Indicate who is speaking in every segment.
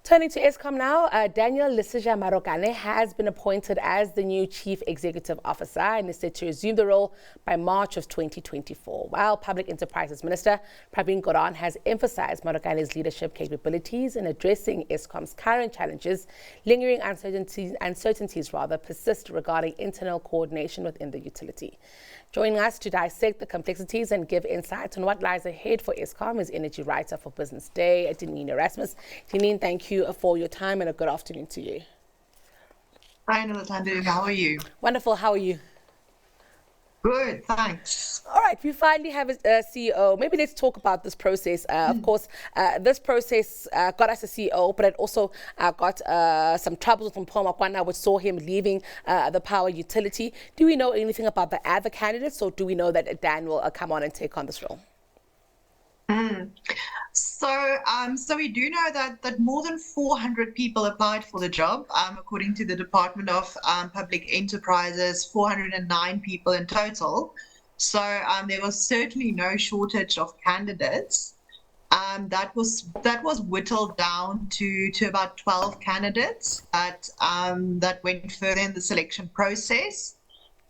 Speaker 1: Turning to Eskom now, Leseja Marokane has been appointed as the new Chief Executive Officer and is set to resume the role by March of 2024. While Public Enterprises Minister Pravin Gordhan has emphasized Marokane's leadership capabilities in addressing Eskom's current challenges, lingering uncertainties persist regarding internal coordination within the utility. Joining us to dissect the complexities and give insight on what lies ahead for Eskom is energy writer for Business Day, Denene Erasmus. Denene, thank you for your time and a good afternoon to you.
Speaker 2: Hi, Nolitande. How are you?
Speaker 1: Wonderful. How are you?
Speaker 2: Good, thanks.
Speaker 1: All right, we finally have a CEO. Maybe let's talk about this process. Of course, this process got us a CEO, but it also got some troubles with Mpoma, which saw him leaving the power utility. Do we know anything about the other candidates, or do we know that Dan will come on and take on this role?
Speaker 2: So we do know that more than 400 people applied for the job, according to the Department of Public Enterprises, 409 people in total. So there was certainly no shortage of candidates. That was whittled down to about 12 candidates that went further in the selection process.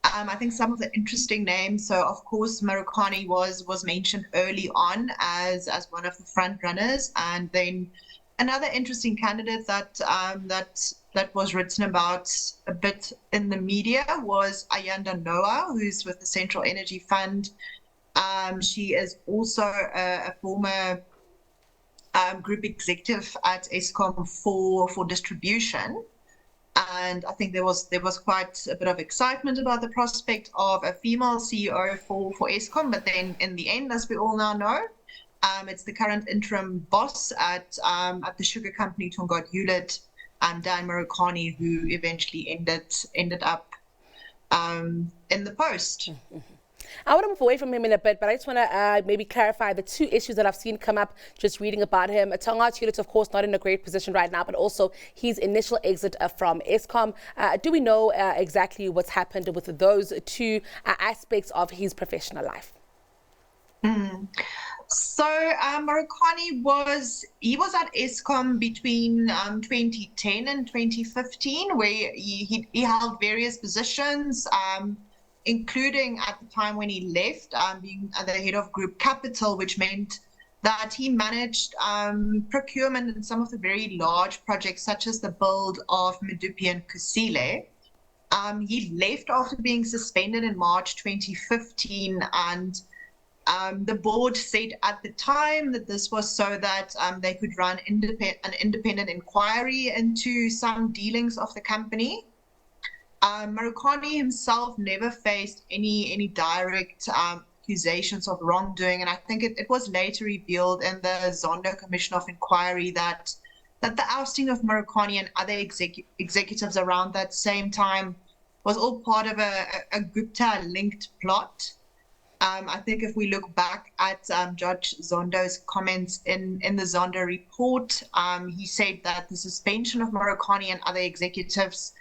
Speaker 2: I think some of the interesting names, so of course Marokane was mentioned early on as one of the front runners, and then another interesting candidate that was written about a bit in the media was Ayanda Noah, who's with the Central Energy Fund. She is also a former group executive at Eskom for distribution. And I think there was quite a bit of excitement about the prospect of a female CEO for Eskom, but then in the end, as we all now know, it's the current interim boss at the sugar company Tongaat Hewlett, Dan Marokane, who eventually ended up in the post.
Speaker 1: I want to move away from him in a bit, but I just want to maybe clarify the two issues that I've seen come up just reading about him. Tongaat Hewlett, of course, not in a great position right now, but also his initial exit from Eskom. Do we know exactly what's happened with those two aspects of his professional life?
Speaker 2: So Marokane was at Eskom between 2010 and 2015, where he held various positions, including at the time when he left, being the head of group capital, which meant that he managed procurement in some of the very large projects, such as the build of Medupi and Kusile. He left after being suspended in March 2015, and the board said at the time that this was so that they could run an independent inquiry into some dealings of the company. Marokane himself never faced any direct accusations of wrongdoing, and I think it was later revealed in the Zondo Commission of Inquiry that the ousting of Marokane and other executives around that same time was all part of a Gupta-linked plot. I think if we look back at Judge Zondo's comments in the Zondo report, he said that the suspension of Marokane and other executives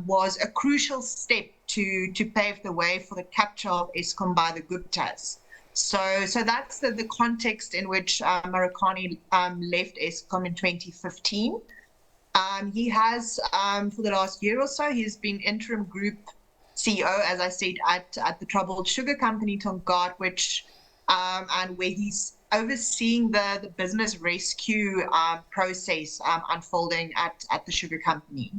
Speaker 2: was a crucial step to pave the way for the capture of Eskom by the Guptas. So that's the context in which Marokane left Eskom in 2015. He has, for the last year or so, he's been interim group CEO, as I said, at the troubled sugar company Tongaat, which and where he's overseeing the business rescue process unfolding at the sugar company.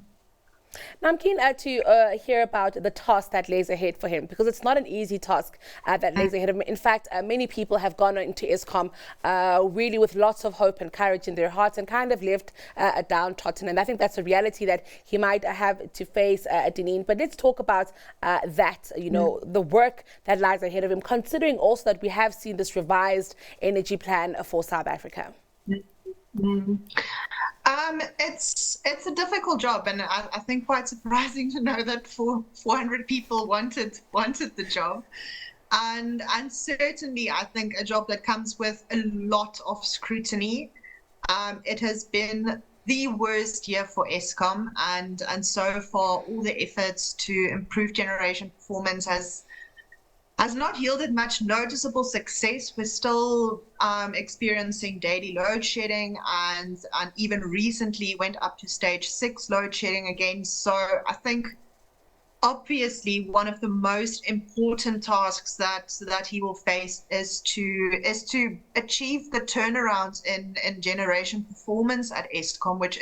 Speaker 1: Now, I'm keen to hear about the task that lays ahead for him, because it's not an easy task that lays ahead of him. In fact, many people have gone into Eskom really with lots of hope and courage in their hearts and kind of left downtrodden. And I think that's a reality that he might have to face, Denene. But let's talk about that, the work that lies ahead of him, considering also that we have seen this revised energy plan for South Africa.
Speaker 2: It's a difficult job, and I think quite surprising to know that 400 people wanted the job, and certainly I think a job that comes with a lot of scrutiny. It has been the worst year for Eskom, and so far all the efforts to improve generation performance has not yielded much noticeable success. We're still experiencing daily load shedding, and even recently went up to stage 6 load shedding again. So I think obviously one of the most important tasks that he will face is to achieve the turnaround in generation performance at Eskom, which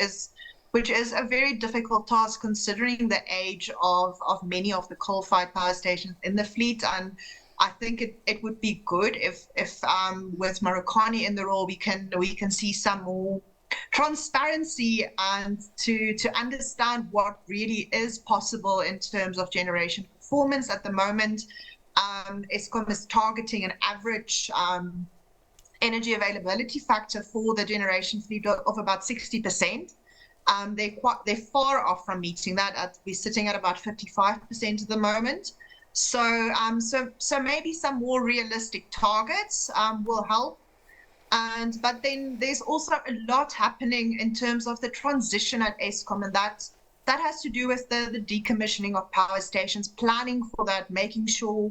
Speaker 2: is a very difficult task considering the age of many of the coal-fired power stations in the fleet. And I think it would be good if with Marokane in the role we can see some more transparency and to understand what really is possible in terms of generation performance. At the moment, Eskom is targeting an average energy availability factor for the generation fleet of about 60%. They're far off from meeting that. We're sitting at about 55% at the moment. So maybe some more realistic targets will help. But then there's also a lot happening in terms of the transition at Eskom, and that has to do with the decommissioning of power stations, planning for that, making sure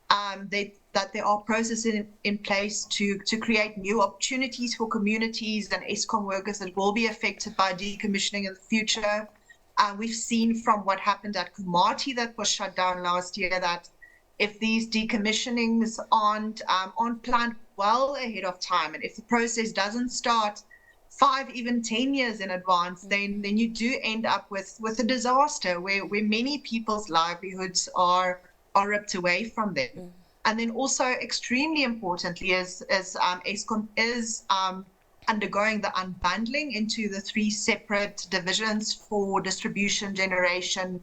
Speaker 2: that there are processes in place to create new opportunities for communities and Eskom workers that will be affected by decommissioning in the future. We've seen from what happened at Kumati that was shut down last year that if these decommissionings aren't planned well ahead of time, and if the process doesn't start 5, even 10 years in advance, then you do end up with a disaster where many people's livelihoods are ripped away from them. And then also extremely importantly is Eskom is undergoing the unbundling into the 3 separate divisions for distribution, generation,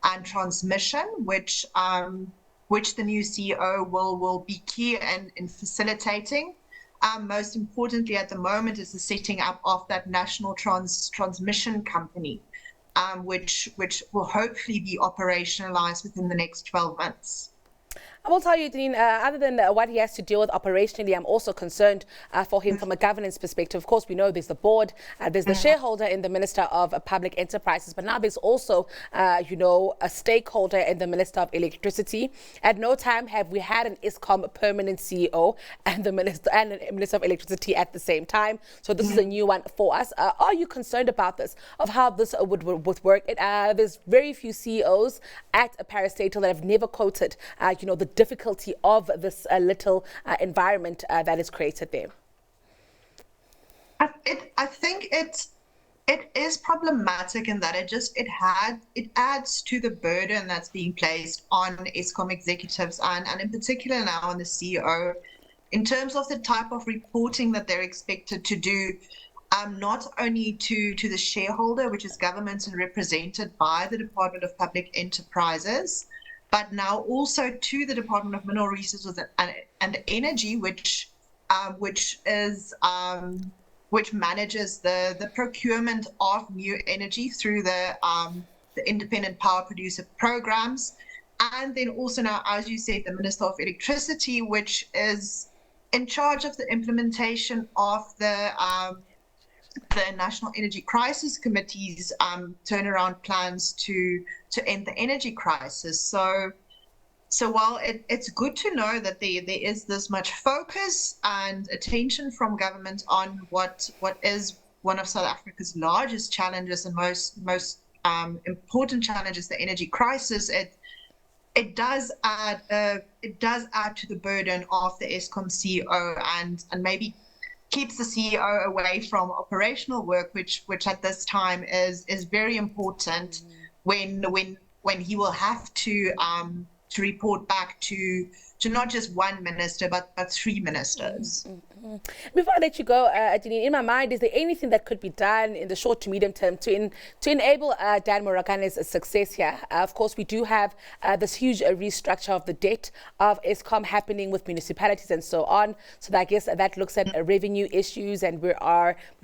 Speaker 2: and transmission, which the new CEO will be key in facilitating. Most importantly at the moment is the setting up of that national transmission company, which will hopefully be operationalized within the next 12 months.
Speaker 1: I will tell you, Denene, other than what he has to deal with operationally, I'm also concerned for him from a governance perspective. Of course, we know there's the board, there's the shareholder in the Minister of Public Enterprises, but now there's also, a stakeholder in the Minister of Electricity. At no time have we had an Eskom permanent CEO and the Minister of Electricity at the same time. So this is a new one for us. Are you concerned about this, of how this would work? There's very few CEOs at a parastatal that have never quoted, the difficulty of this little environment that is created there.
Speaker 2: I think it is problematic in that it adds to the burden that's being placed on Eskom executives and in particular now on the CEO in terms of the type of reporting that they're expected to do, not only to the shareholder, which is government and represented by the Department of Public Enterprises, but now also to the Department of Mineral Resources and Energy, which manages the procurement of new energy through the independent power producer programs, and then also now, as you said, the Minister of Electricity, which is in charge of the implementation of the National Energy Crisis Committee's turnaround plans to end the energy crisis. So while it's good to know that there is this much focus and attention from government on what is one of South Africa's largest challenges and most important challenges, the energy crisis, it does add to the burden of the Eskom CEO and maybe keeps the CEO away from operational work, which at this time is very important when he will have to report back to not just one minister but 3 ministers.
Speaker 1: Before I let you go, Denene, in my mind, is there anything that could be done in the short to medium term to enable Dan Marokane's success here? Of course, we do have this huge restructure of the debt of Eskom happening with municipalities and so on. So I guess that looks at revenue issues, and we've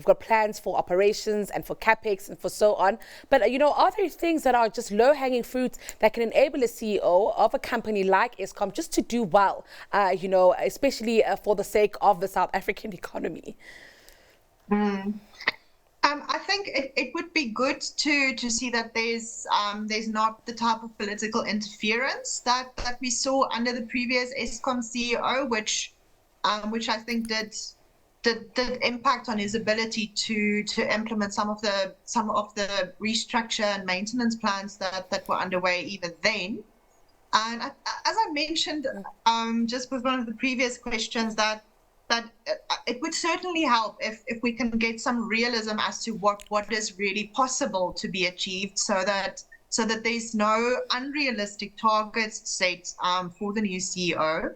Speaker 1: got plans for operations and for capex and for so on. But are there things that are just low-hanging fruits that can enable a CEO of a company like Eskom just to do well? especially for the sake of the South African economy?
Speaker 2: I think it would be good to see that there's not the type of political interference that we saw under the previous Eskom CEO, which I think did impact on his ability to implement some of the restructure and maintenance plans that were underway even then. And as I mentioned, just with one of the previous questions, that it would certainly help if we can get some realism as to what is really possible to be achieved, so that there's no unrealistic targets set for the new CEO.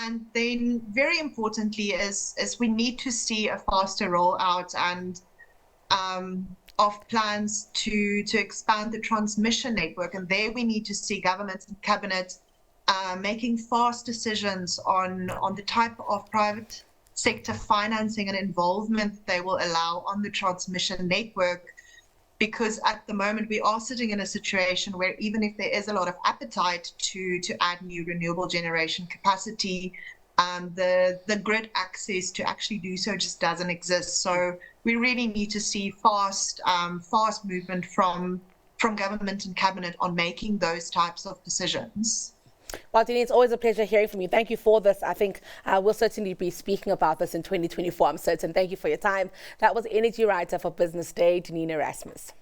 Speaker 2: And then, very importantly, is we need to see a faster rollout and of plans to expand the transmission network. And there we need to see government and cabinet making fast decisions on the type of private sector financing and involvement they will allow on the transmission network. Because at the moment we are sitting in a situation where even if there is a lot of appetite to add new renewable generation capacity, the grid access to actually do so just doesn't exist. So we really need to see fast movement from government and cabinet on making those types of decisions.
Speaker 1: Well, Denene, it's always a pleasure hearing from you. Thank you for this. I think we'll certainly be speaking about this in 2024, I'm certain. Thank you for your time. That was Energy Writer for Business Day, Denene Erasmus.